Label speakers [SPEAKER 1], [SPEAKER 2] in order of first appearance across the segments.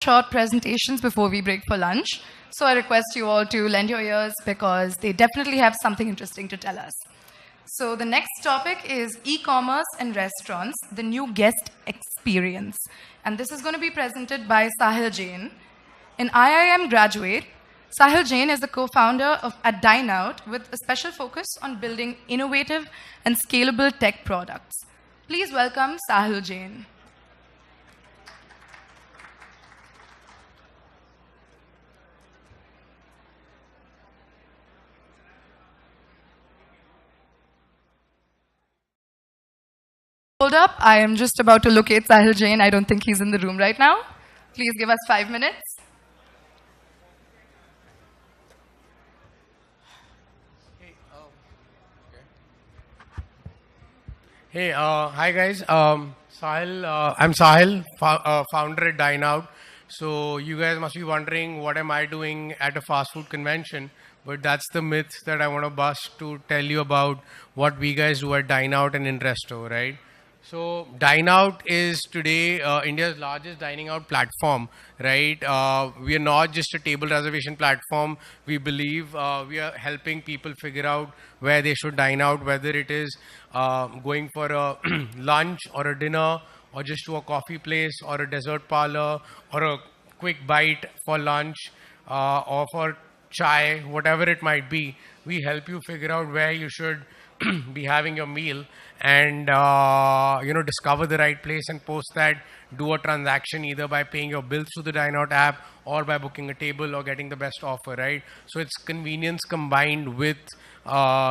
[SPEAKER 1] short presentations before we break for lunch. So I request you all to lend your ears because they definitely have something interesting to tell us. So the next topic is e-commerce and restaurants, the new guest experience. And this is going to be presented by Sahil Jain. An IIM graduate, Sahil Jain is the co-founder of at Dineout with a special focus on building innovative and scalable tech products. Please welcome Sahil Jain. Hold up, I am just about to locate Sahil Jain. I don't think he's in the room right now. Please give us 5 minutes.
[SPEAKER 2] Hey, hi guys. Sahil, I'm Sahil, founder at Dineout. So you guys must be wondering what am I doing at a fast food convention? But that's the myth that I want to bust to tell you about what we guys do at Dineout and in Resto, right? So Dineout is today India's largest dining out platform, right? We are not just a table reservation platform. We believe we are helping people figure out where they should dine out, whether it is going for a lunch or a dinner or just to a coffee place or a dessert parlor or a quick bite for lunch or for chai, whatever it might be. We help you figure out where you should be having your meal and discover the right place and post that, do a transaction either by paying your bills through the Dineout app or by booking a table or getting the best offer, right? So it's convenience combined with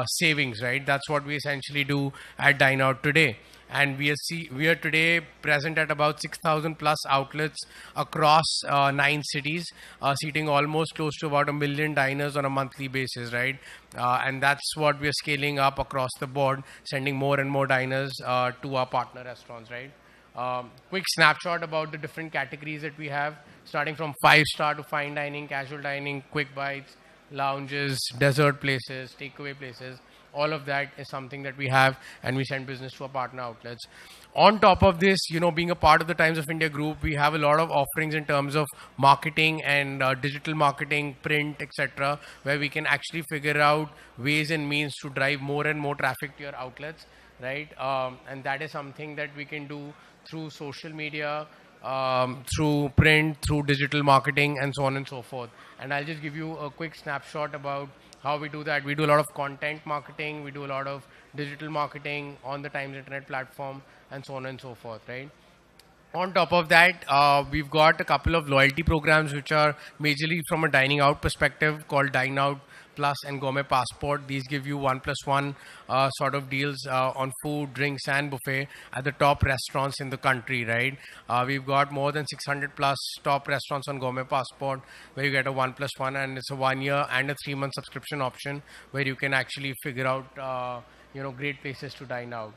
[SPEAKER 2] savings, right? That's what we essentially do at Dineout today. And we are today present at about 6,000 plus outlets across 9 cities, seating almost close to about 1 million diners on a monthly basis, right? And that's what we are scaling up across the board, sending more and more diners to our partner restaurants, right? Quick snapshot about the different categories that we have, starting from 5-star to fine dining, casual dining, quick bites, lounges, dessert places, takeaway places. All of that is something that we have, and we send business to our partner outlets. On top of this, being a part of the Times of India group, we have a lot of offerings in terms of marketing and digital marketing, print, etc., where we can actually figure out ways and means to drive more and more traffic to your outlets, right? And that is something that we can do through social media, through print, through digital marketing, and so on and so forth. And I'll just give you a quick snapshot about how we do that. We do a lot of content marketing, we do a lot of digital marketing on the Times Internet platform, and so on and so forth, right? On top of that, we've got a couple of loyalty programs which are majorly from a dining out perspective called Dine Out Plus and Gourmet Passport. These give you 1+1 sort of deals on food, drinks, and buffet at the top restaurants in the country, right? We've got more than 600 plus top restaurants on Gourmet Passport where you get a 1+1, and it's a 1 year and a 3 month subscription option where you can actually figure out great places to dine out.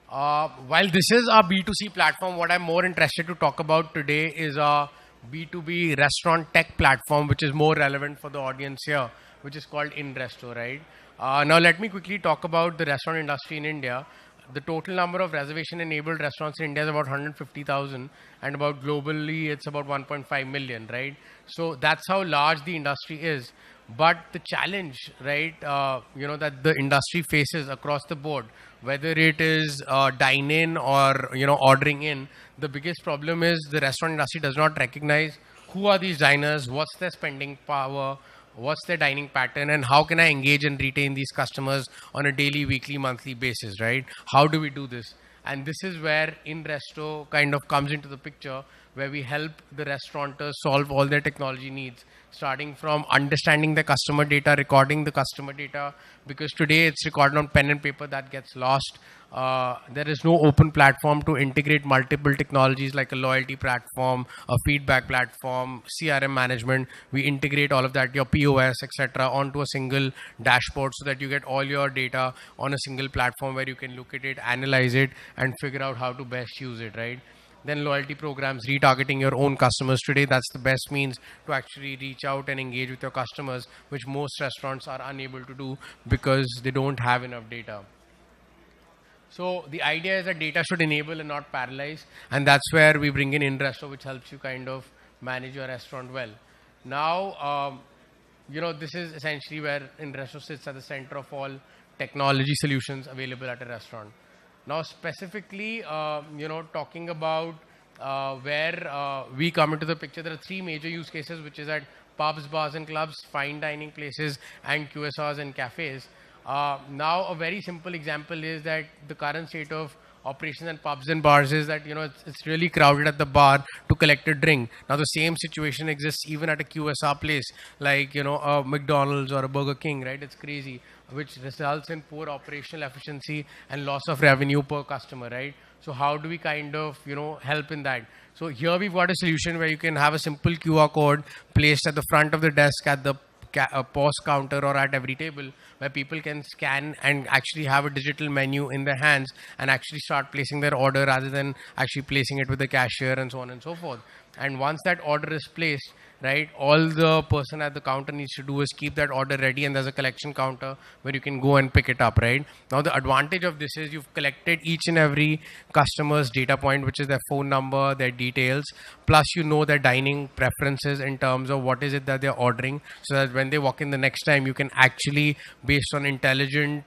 [SPEAKER 2] While this is a B2C platform, what I'm more interested to talk about today is a B2B restaurant tech platform, which is more relevant for the audience here, which is called InResto, right? Now, let me quickly talk about the restaurant industry in India. The total number of reservation enabled restaurants in India is about 150,000, and about globally it's about 1.5 million, right? So that's how large the industry is. But the challenge, right, that the industry faces across the board, whether it is dine in or ordering in, the biggest problem is the restaurant industry does not recognize who are these diners, what's their spending power, what's their dining pattern, and how can I engage and retain these customers on a daily, weekly, monthly basis, right? How do we do this? And this is where InResto kind of comes into the picture, where we help the restaurateurs solve all their technology needs, starting from understanding the customer data, recording the customer data, because today it's recorded on pen and paper that gets lost. There is no open platform to integrate multiple technologies like a loyalty platform, a feedback platform, CRM management. We integrate all of that, your POS, etc., onto a single dashboard so that you get all your data on a single platform where you can look at it, analyze it, and figure out how to best use it, right? Then loyalty programs, retargeting your own customers. Today, that's the best means to actually reach out and engage with your customers, which most restaurants are unable to do because they don't have enough data. So the idea is that data should enable and not paralyze, and that's where we bring in InResto, which helps you kind of manage your restaurant well. Now, this is essentially where InResto sits at the center of all technology solutions available at a restaurant. Now, specifically, talking about where we come into the picture, there are three major use cases, which is at pubs, bars and clubs, fine dining places, and QSRs and cafes. Now, a very simple example is that the current state of operations and pubs and bars is that it's really crowded at the bar to collect a drink. Now the same situation exists even at a QSR place like a McDonald's or a Burger King, right? It's crazy, which results in poor operational efficiency and loss of revenue per customer, right? So how do we kind of help in that? So here we've got a solution where you can have a simple QR code placed at the front of the desk at the POS counter or at every table, where people can scan and actually have a digital menu in their hands and actually start placing their order rather than actually placing it with the cashier and so on and so forth. And once that order is placed, right, all the person at the counter needs to do is keep that order ready, and there's a collection counter where you can go and pick it up, right? Now the advantage of this is you've collected each and every customer's data point, which is their phone number, their details, plus their dining preferences in terms of what is it that they're ordering, so that when they walk in the next time, you can actually, based on intelligent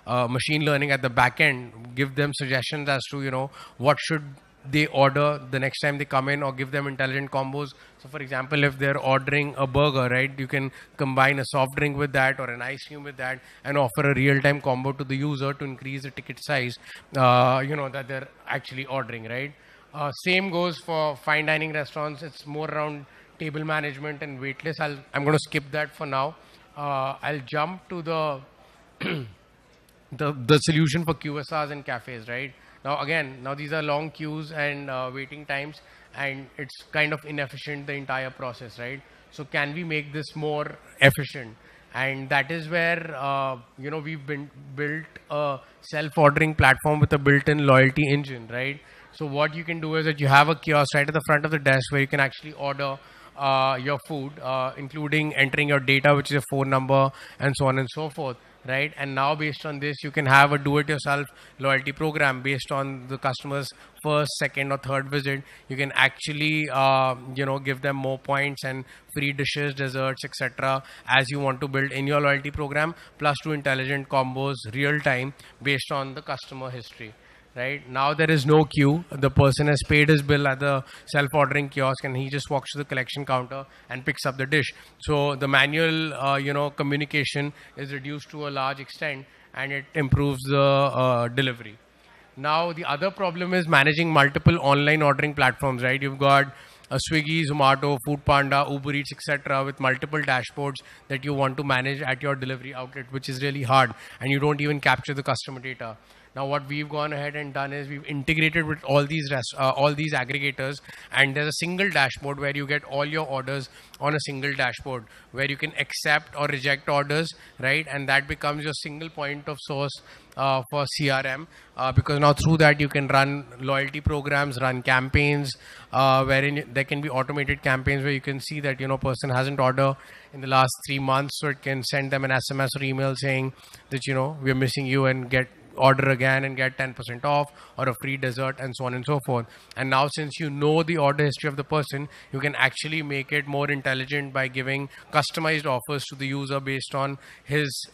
[SPEAKER 2] machine learning at the back end, give them suggestions as to what should they order the next time they come in, or give them intelligent combos. So for example, if they're ordering a burger, right, you can combine a soft drink with that or an ice cream with that and offer a real-time combo to the user to increase the ticket size that they're actually ordering, right? Same goes for fine dining restaurants. It's more around table management and waitlist. I'm going to skip that for now. I'll jump to the solution for QSRs and cafes, right? Now these are long queues and waiting times, and it's kind of inefficient, the entire process, right? So can we make this more efficient? And that is where we've built a self-ordering platform with a built-in loyalty engine, right? So what you can do is that you have a kiosk right at the front of the desk where you can actually order your food, including entering your data, which is your phone number, and so on and so forth, right? And now based on this, you can have a do-it-yourself loyalty program based on the customer's first, second, or third visit. You can actually give them more points and free dishes, desserts, etc., as you want to build in your loyalty program, plus two intelligent combos real time based on the customer history. Right now there is no queue. The person has paid his bill at the self-ordering kiosk, and he just walks to the collection counter and picks up the dish. So the manual communication is reduced to a large extent, and it improves the delivery. Now the other problem is managing multiple online ordering platforms, right? You've got Swiggy, Zomato, Food Panda, Uber Eats, etc., with multiple dashboards that you want to manage at your delivery outlet, which is really hard, and you don't even capture the customer data. Now, what we've gone ahead and done is we've integrated with all these aggregators, and there's a single dashboard where you get all your orders on a single dashboard, where you can accept or reject orders, right? And that becomes your single point of source for CRM, because now through that you can run loyalty programs, run campaigns, wherein there can be automated campaigns where you can see that person hasn't ordered in the last 3 months, so it can send them an SMS or email saying that we're missing you, and get order again and get 10% off or a free dessert, and so on and so forth. And now, since you know the order history of the person, you can actually make it more intelligent by giving customized offers to the user based on his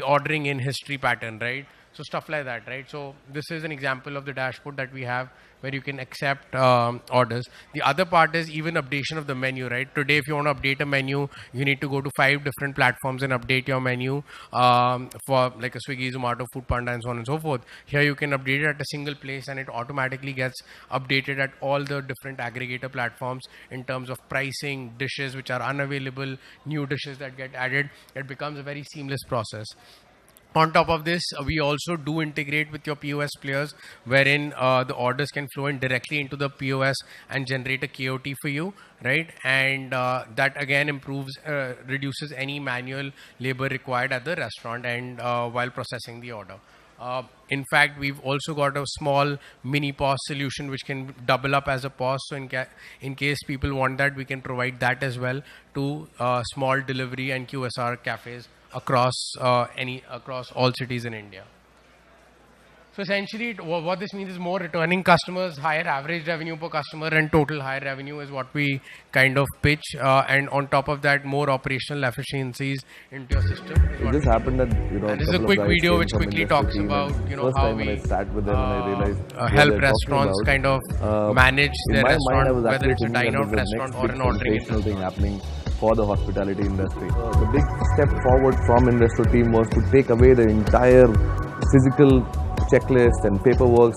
[SPEAKER 2] ordering in history pattern, right? So stuff like that, right? So this is an example of the dashboard that we have where you can accept orders. The other part is even updation of the menu, right? Today, if you want to update a menu, you need to go to 5 different platforms and update your menu for like a Swiggy, Zomato, Food Panda, and so on and so forth. Here you can update it at a single place, and it automatically gets updated at all the different aggregator platforms in terms of pricing, dishes which are unavailable, new dishes that get added. It becomes a very seamless process. On top of this, we also do integrate with your POS players, wherein the orders can flow in directly into the POS and generate a KOT for you, right? And that again reduces any manual labor required at the restaurant and while processing the order. In fact, we've also got a small mini POS solution which can double up as a POS. So in case people want that, we can provide that as well to small delivery and QSR cafes across all cities in India. So essentially, what this means is more returning customers, higher average revenue per customer, and total higher revenue is what we kind of pitch. And on top of that, more operational efficiencies into your system.
[SPEAKER 3] It just happened that
[SPEAKER 2] And this is a quick video which quickly talks about how we help restaurants kind of manage their restaurant, whether it's a dine-out restaurant or an ordering
[SPEAKER 3] thing happening for the hospitality industry. The big step forward from Investor team was to take away the entire physical checklist and paperwork.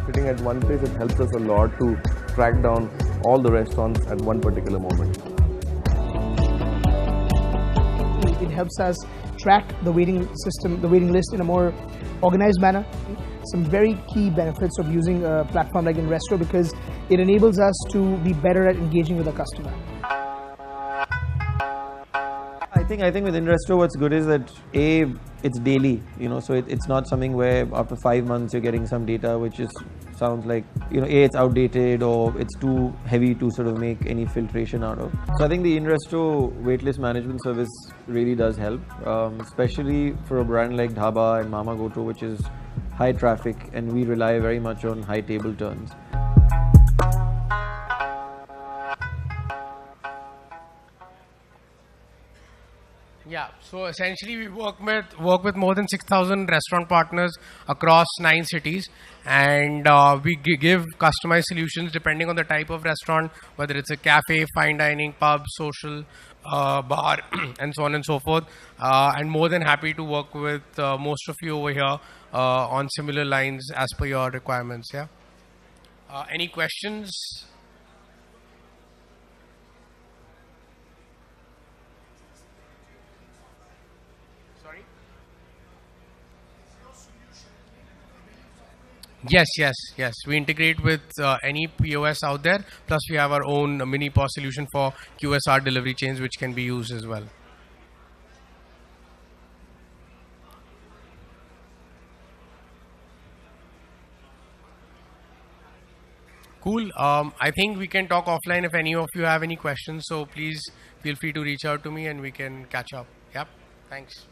[SPEAKER 3] Sitting at one place, it helps us a lot to track down all the restaurants at one particular moment.
[SPEAKER 4] It helps us track the waiting system, the waiting list in a more organized manner. Some very key benefits of using a platform like Investor, because it enables us to be better at engaging with the customer.
[SPEAKER 5] I think with Investor, what's good is that it's daily, so it's not something where after 5 months you're getting some data which is sounds like it's outdated or it's too heavy to sort of make any filtration out of. So I think the Investor waitlist management service really does help, especially for a brand like Dhaba and Mama Goto, which is high traffic, and we rely very much on high table turns.
[SPEAKER 2] Yeah, so essentially we work with more than 6,000 restaurant partners across 9 cities, and we give customized solutions depending on the type of restaurant, whether it's a cafe, fine dining, pub, social, bar, and so on and so forth. And more than happy to work with most of you over here on similar lines as per your requirements. Yeah. Any questions? Yes. We integrate with any POS out there. Plus, we have our own mini POS solution for QSR delivery chains, which can be used as well. Cool. I think we can talk offline if any of you have any questions. So please feel free to reach out to me and we can catch up. Yep. Thanks.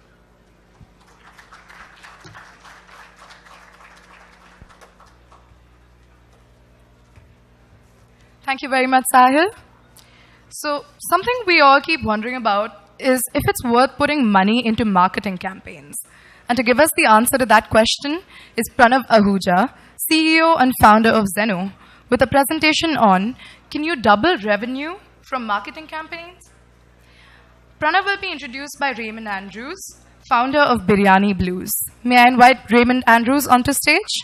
[SPEAKER 1] Thank you very much, Sahil. So something we all keep wondering about is if it's worth putting money into marketing campaigns. And to give us the answer to that question is Pranav Ahuja, CEO and founder of Zeno, with a presentation on, can you double revenue from marketing campaigns? Pranav will be introduced by Raymond Andrews, founder of Biryani Blues. May I invite Raymond Andrews onto stage?